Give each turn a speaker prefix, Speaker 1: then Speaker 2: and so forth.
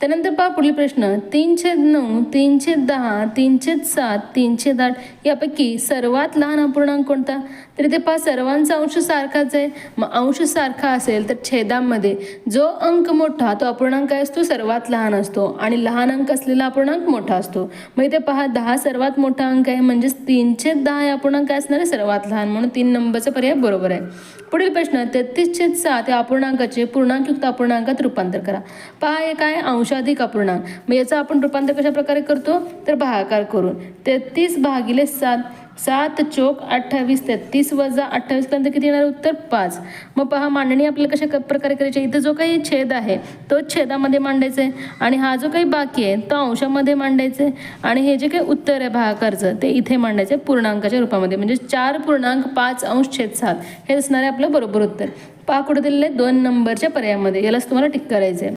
Speaker 1: त्यानंतर पहा पुढील प्रश्न, 3/9, 3/10, 3/7, 3/8 यापैकी सर्वात लहान अपूर्णांक कोणता? तर इथे पहा सर्वांचा अंश सारखाच आहे. मग अंश सारखा असेल तर छेदामध्ये जो अंक मोठा तो अपूर्णांक काय असतो? सर्वात लहान असतो आणि लहान अंक असलेला अपूर्णांक मोठा असतो. मग इथे पहा 10 सर्वात मोठा अंक आहे, म्हणजेच 3/10 या अपूर्णांक काय असणार आहे? सर्वात लहान, म्हणून 3 नंबरचा पर्याय बरोबर आहे. पुढील प्रश्न, 33/7 या अपूर्णांकाचे पूर्णांकयुक्त अपूर्णांकात रूपांतर करा. पहा हे काय? अंशाधिक अपूर्णांक. मग याचं आपण रूपांतर कशा प्रकारे करतो? तर भागाकार करून. 33/7, 7 चोक 28, 33 वजा 28 पर्यंत किती येणार उत्तर? 5. मग पहा मांडणी आपल्याला कशा प्रकारे करायची? इथं जो काही छेद आहे तो छेदामध्ये मांडायचा आहे आणि हा जो काही बाकी आहे तो अंशामध्ये मांडायचा आहे आणि हे जे काही उत्तर आहे भागाकारचं ते इथे मांडायचं आहे पूर्णांकाच्या रूपामध्ये, म्हणजे 4.5 हे असणार आहे आपलं बरोबर उत्तर. पहा कुठे दिलेलं आहे? 2 नंबरच्या पर्यायामध्ये. यालाच तुम्हाला टिक करायचं आहे.